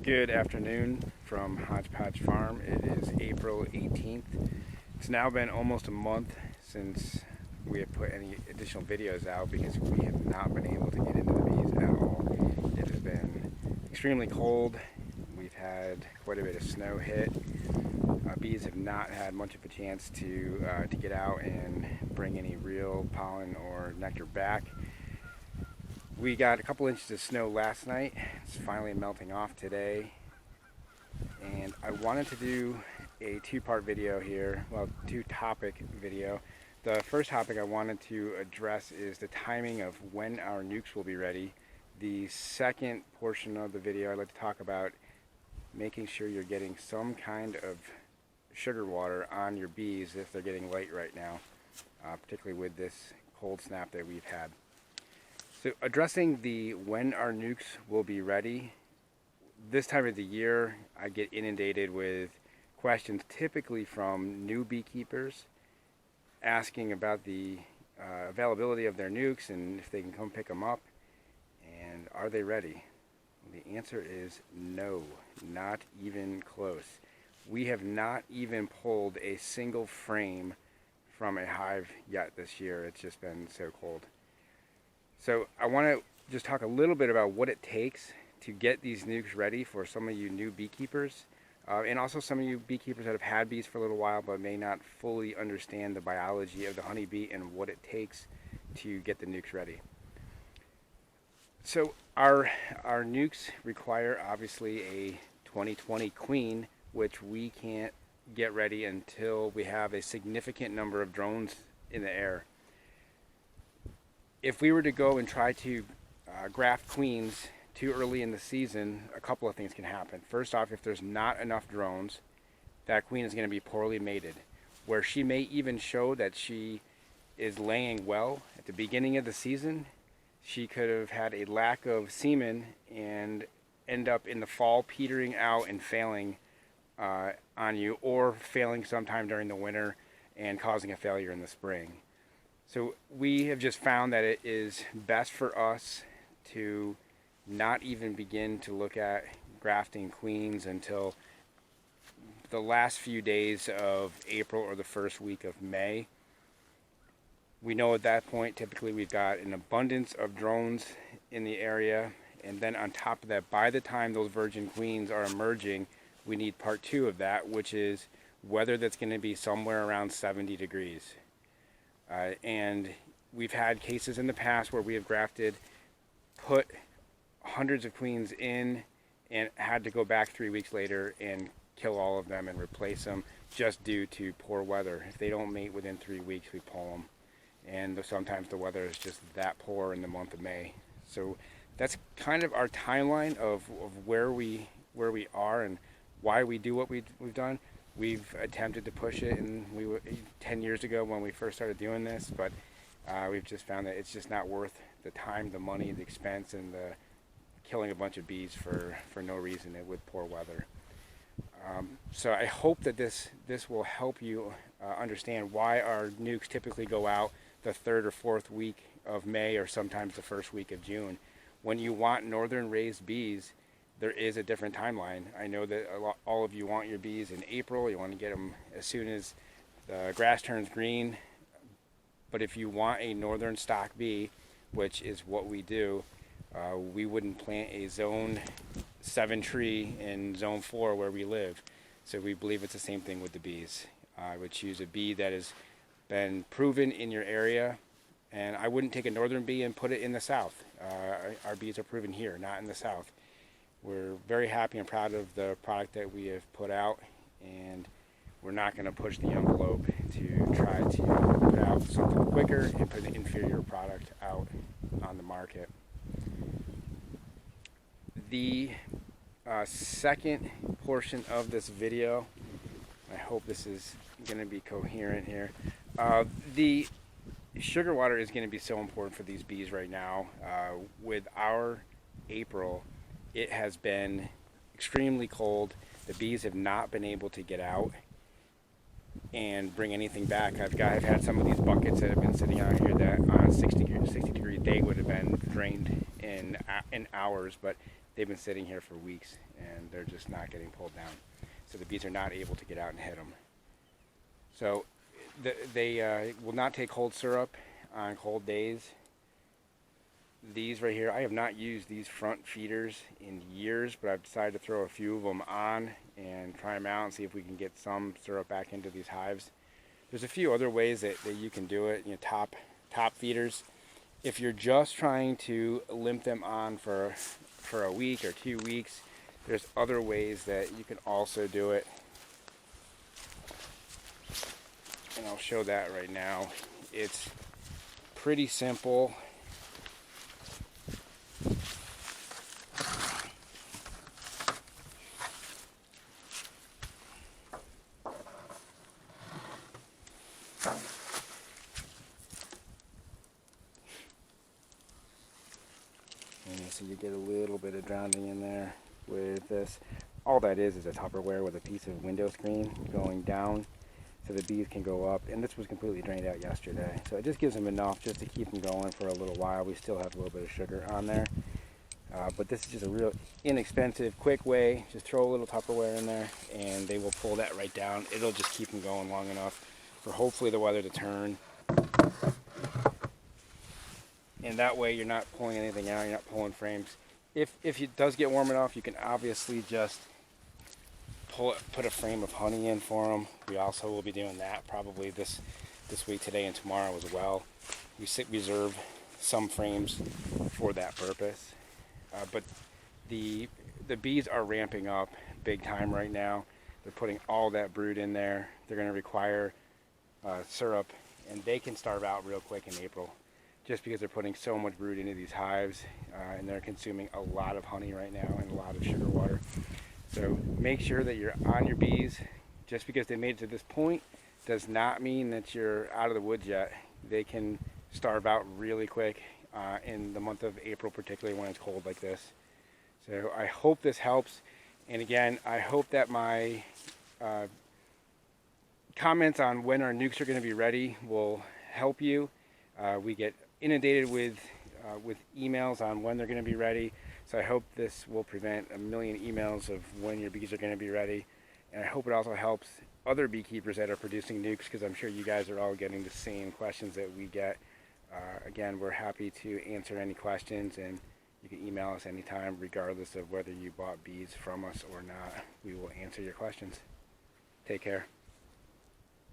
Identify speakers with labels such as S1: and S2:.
S1: Good afternoon from Hodgepodge Farm. It is April 18th. It's now been almost a month since we have put any additional videos out because we have not been able to get into the bees at all. It has been extremely cold. We've had quite a bit of snow hit. Bees have not had much of a chance to get out and bring any real pollen or nectar back. We got a couple inches of snow last night. It's finally melting off today. And I wanted to do a two-part video here, well, two-topic video. The first topic I wanted to address is the timing of when our nukes will be ready. The second portion of the video, I'd like to talk about making sure you're getting some kind of sugar water on your bees if they're getting late right now, particularly with this cold snap that we've had. So addressing the when our nukes will be ready, this time of the year I get inundated with questions typically from new beekeepers asking about the availability of their nukes and if they can come pick them up and are they ready? Well, the answer is no, not even close. We have not even pulled a single frame from a hive yet this year. It's just been so cold. So I want to just talk a little bit about what it takes to get these nukes ready for some of you new beekeepers, and also some of you beekeepers that have had bees for a little while but may not fully understand the biology of the honeybee and what it takes to get the nukes ready. So our nukes require obviously a 2020 queen, which we can't get ready until we have a significant number of drones in the air. If we were to go and try to graft queens too early in the season, a couple of things can happen. First off, if there's not enough drones, that queen is going to be poorly mated, where she may even show that she is laying well at the beginning of the season. She could have had a lack of semen and end up in the fall petering out and failing on you, or failing sometime during the winter and causing a failure in the spring. So we have just found that it is best for us to not even begin to look at grafting queens until the last few days of April or the first week of May. We know at that point typically we've got an abundance of drones in the area, and then on top of that, by the time those virgin queens are emerging, we need part two of that, which is weather that's going to be somewhere around 70 degrees. And we've had cases in the past where we have grafted, put hundreds of queens in, and had to go back 3 weeks later and kill all of them and replace them just due to poor weather. If they don't mate within 3 weeks, we pull them. And sometimes the weather is just that poor in the month of May. So that's kind of our timeline of where we are and why we do what we've done. We've attempted to push it, and 10 years ago when we first started doing this, but we've just found that it's just not worth the time, the money, the expense, and the killing a bunch of bees for no reason with poor weather. So I hope that this will help you understand why our nukes typically go out the third or fourth week of May, or sometimes the first week of June. When you want northern raised bees, there is a different timeline. I know that all of you want your bees in April. You want to get them as soon as the grass turns green. But if you want a northern stock bee, which is what we do, we wouldn't plant a zone 7 tree in zone 4 where we live. So we believe it's the same thing with the bees. I would choose a bee that has been proven in your area, and I wouldn't take a northern bee and put it in the south. Our bees are proven here, not in the south. We're very happy and proud of the product that we have put out, and we're not going to push the envelope to try to put out something quicker and put an inferior product out on the market. The second portion of this video, I hope this is going to be coherent here. The sugar water is going to be so important for these bees right now. With our April, it has been extremely cold. The bees have not been able to get out and bring anything back. I've had some of these buckets that have been sitting out here that on a 60 degree day would have been drained in hours, but they've been sitting here for weeks and they're just not getting pulled down. So the bees are not able to get out and hit them. So they will not take cold syrup on cold days. These right here, I have not used these front feeders in years, but I've decided to throw a few of them on and try them out and see if we can get some syrup back into these hives. There's a few other ways that you can do it, top feeders. If you're just trying to limp them on for a week or 2 weeks, there's other ways that you can also do it. And I'll show that right now. It's pretty simple. So you get a little bit of drowning in there with this. All that is a Tupperware with a piece of window screen going down so the bees can go up. And this was completely drained out yesterday. So it just gives them enough just to keep them going for a little while. We still have a little bit of sugar on there. But this is just a real inexpensive, quick way. Just throw a little Tupperware in there and they will pull that right down. It'll just keep them going long enough for hopefully the weather to turn. And that way you're not pulling anything out, you're not pulling frames. If it does get warm enough, you can obviously just put a frame of honey in for them. We also will be doing that probably this week, today and tomorrow as well. We reserve some frames for that purpose. But the bees are ramping up big time right now. They're putting all that brood in there. They're going to require syrup, and they can starve out real quick in April, just because they're putting so much brood into these hives, and they're consuming a lot of honey right now and a lot of sugar water. So make sure that you're on your bees. Just because they made it to this point does not mean that you're out of the woods yet. They can starve out really quick in the month of April, particularly when it's cold like this. So I hope this helps. And again, I hope that my comments on when our nukes are going to be ready will help you. We get inundated with emails on when they're going to be ready, so I hope this will prevent a million emails of when your bees are going to be ready. And I hope it also helps other beekeepers that are producing nukes, because I'm sure you guys are all getting the same questions that we get. Again, we're happy to answer any questions, and you can email us anytime regardless of whether you bought bees from us or not. We will answer your questions. Take care.